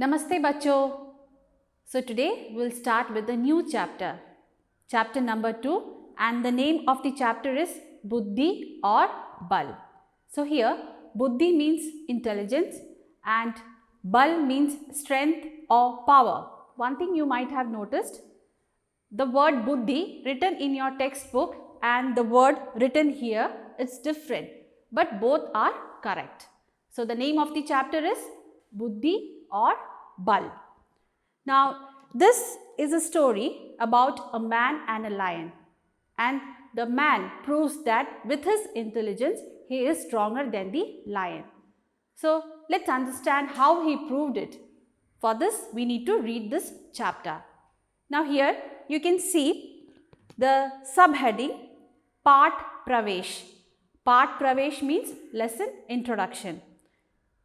Namaste bachcho. So today we'll start with a new chapter, chapter number 2, and the name of the chapter is Buddhi or Bal. So here Buddhi means intelligence and Bal means strength or power. One thing you might have noticed, the word Buddhi written in your textbook and the word written here is different, but both are correct. So the name of the chapter is Buddhi or Bal. Now this is a story about a man and a lion, and the man proves that with his intelligence he is stronger than the lion. So let's understand how he proved it. For this we need to read this chapter. Now here you can see the subheading Part Pravesh. Part Pravesh means lesson introduction.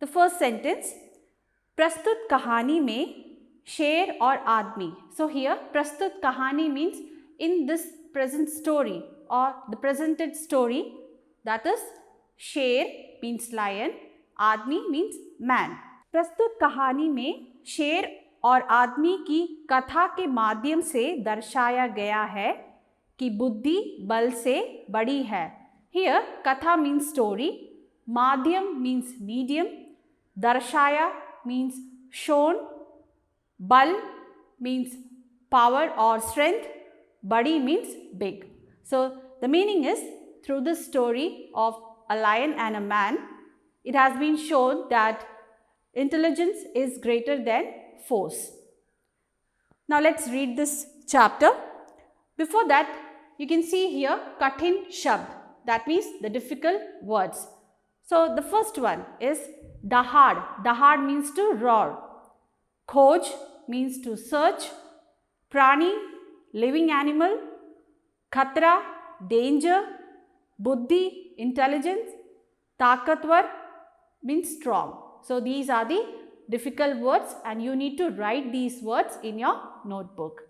The first sentence, प्रस्तुत कहानी में शेर और आदमी. So here प्रस्तुत कहानी means in this present story or the presented story, that is शेर means lion, आदमी means man. प्रस्तुत कहानी में शेर और आदमी की कथा के माध्यम से दर्शाया गया है कि बुद्धि बल से बड़ी है. Here कथा means story, माध्यम means medium, दर्शाया means shown, bal means power or strength, badi means big. So the meaning is, through this story of a lion and a man, it has been shown that intelligence is greater than force. Now let's read this chapter. Before that, you can see here Kathin Shabd, that means the difficult words. So the first one is Dahad. Dahad means to roar. Khoj means to search. Prani, living animal. Khatra, danger. Buddhi, intelligence. Takatvar means strong. So these are the difficult words and you need to write these words in your notebook.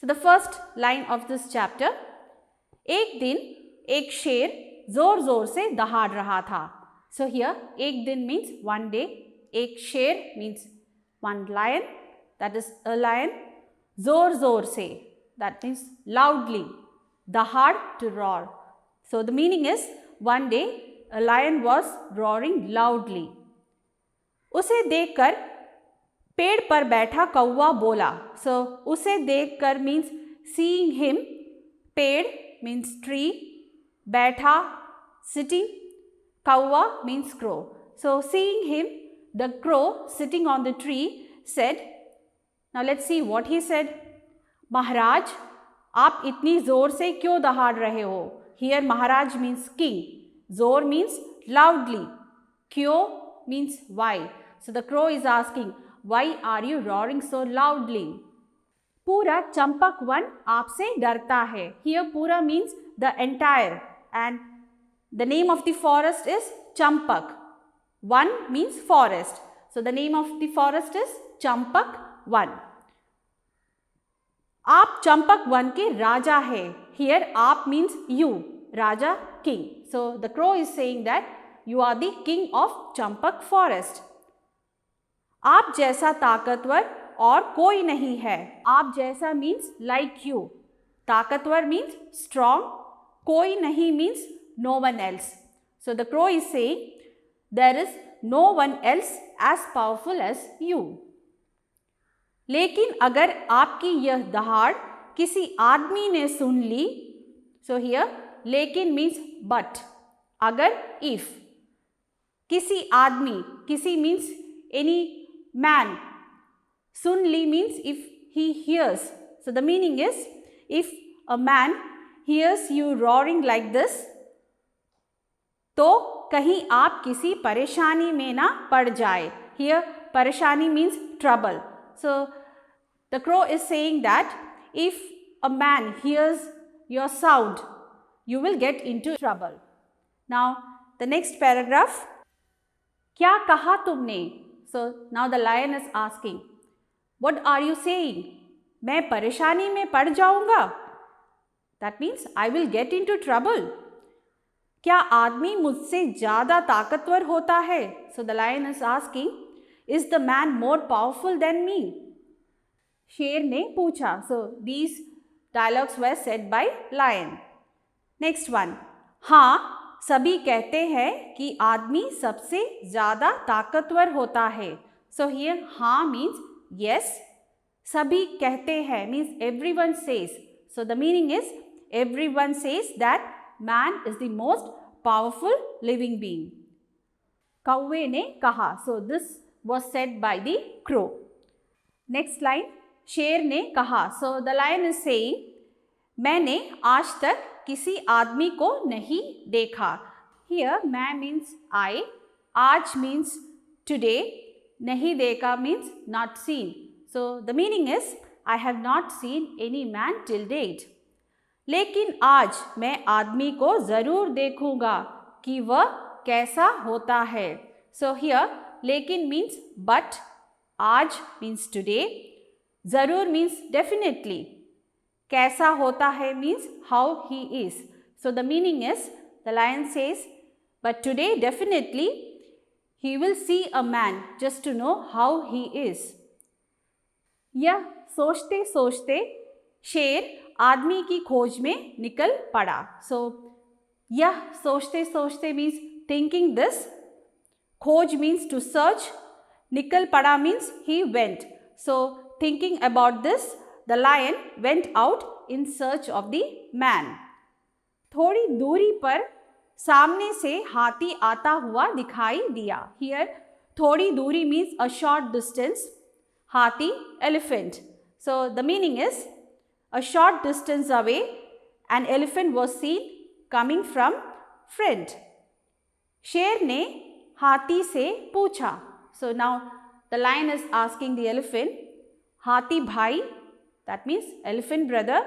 So the first line of this chapter, एक दिन एक शेर जोर जोर से दहाड़ रहा था. So here एक दिन means one day, एक शेर means one lion, that is a lion. जोर जोर से, that means loudly. Dahad, to roar. So the meaning is, one day a lion was roaring loudly. उसे देखकर पेड़ पर बैठा कौवा बोला. So उसे देखकर means seeing him, पेड़ means tree, बैठा sitting, कौवा means crow. So seeing him, the crow sitting on the tree said, now let's see what he said. महाराज, आप इतनी जोर से क्यों दहाड़ रहे हो? Here महाराज means king, जोर means loudly, क्यों means why. So the crow is asking, why are you roaring so loudly? पूरा चंपक वन आपसे डरता है. Here पूरा means the entire and the name of the forest is Champak. One means forest. So the name of the forest is Champak Van. आप Champak one के राजा है. Here आप means you, Raja, king. So the crow is saying that you are the king of Champak forest. आप जैसा ताकतवर और कोई नहीं है. आप जैसा means like you. ताकतवर means strong. कोई नहीं means no one else. So the crow is saying there is no one else as powerful as you. लेकिन अगर आपकी यह दहाड़ किसी आदमी ने सुन ली. So here लेकिन means but. अगर if. किसी आदमी, किसी means any man. Sun li means if he hears. So the meaning is, if a man hears you roaring like this, तो कहीं आप किसी परेशानी में ना पड़ जाए. Here परेशानी means trouble. So the crow is saying that if a man hears your sound, you will get into trouble. Now the next paragraph, क्या कहा तुमने? So now the lion is asking, what are you saying? मैं परेशानी में पड़ जाऊंगा. That means I will get into trouble. क्या आदमी मुझसे ज़्यादा ताकतवर होता है? So the lion is asking, Is the man more powerful than me? शेर ने पूछा. So these dialogues were said by lion. Next one. हाँ, सभी कहते हैं कि आदमी सबसे ज़्यादा ताकतवर होता है. So here हाँ means yes. सभी कहते हैं means everyone says. So the meaning is everyone says that man is the most powerful living being. कौवे ने कहा. So this was said by the crow. Next line. शेर ने कहा. So the lion is saying, मैंने आज तक किसी आदमी को नहीं देखा. Here मैं means I, आज means today, नहीं देखा means not seen. So the meaning is I have not seen any man till date. लेकिन आज मैं आदमी को ज़रूर देखूंगा कि वह कैसा होता है. So here लेकिन means but, आज means today, ज़रूर means definitely, कैसा होता है means how he is. So the meaning is the lion says, but today definitely he will see a man just to know how he is. यह सोचते सोचते शेर आदमी की खोज में निकल पड़ा. So यह सोचते सोचते means thinking this, खोज means to search, निकल पड़ा means he went. So thinking about this, the lion went out in search of the man. थोड़ी दूरी पर सामने से हाथी आता हुआ दिखाई दिया. Here थोड़ी दूरी means a short distance. हाथी elephant. So the meaning is a short distance away an elephant was seen coming from front. शेर ने हाथी से पूछा. So now the lion is asking the elephant, हाथी भाई, that means elephant brother,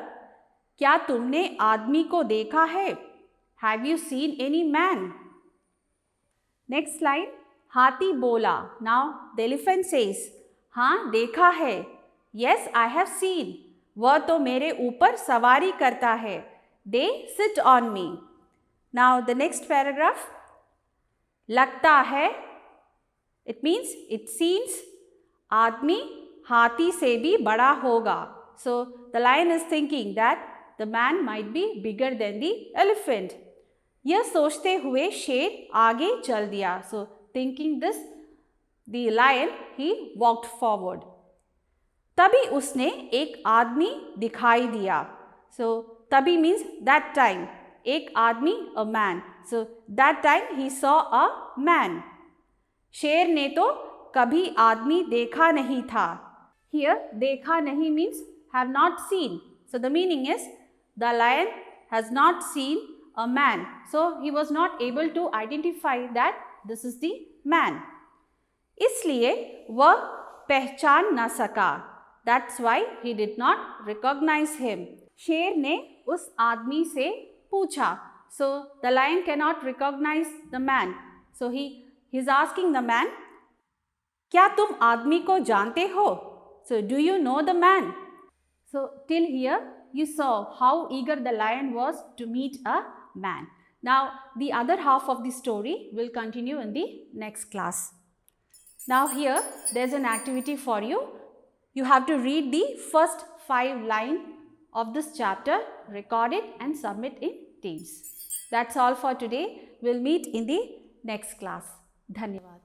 क्या तुमने आदमी को देखा है? Have you seen any man? Next line. हाथी बोला. Now the elephant says, हाँ देखा है. Yes, I have seen. वह तो मेरे ऊपर सवारी करता है. They sit on me. Now the next paragraph. लगता है, it means it seems, आदमी हाथी से भी बड़ा होगा. So the lion is thinking that the man might be bigger than the elephant. यह सोचते हुए शेर आगे चल दिया. So thinking this, the lion he walked forward. तभी उसने एक आदमी दिखाई दिया. So तभी means that time. एक आदमी, a man. So that time he saw a man. शेर ने तो कभी आदमी देखा नहीं था. Here देखा नहीं means have not seen. So the meaning is the lion has not seen a man. So he was not able to identify that this is the man. इसलिए वह पहचान न सका. That's why he did not recognize him. शेर ने उस आदमी से पूछा. So the lion cannot recognize the man. So he is asking the man, क्या तुम आदमी को जानते हो? So do you know the man? So till here you saw how eager the lion was to meet a man. Now the other half of the story will continue in the next class. Now here there is an activity for you. You have to read the first 5 lines of this chapter, record it and submit in teams. That's all for today. We'll meet in the next class. Dhanyavad.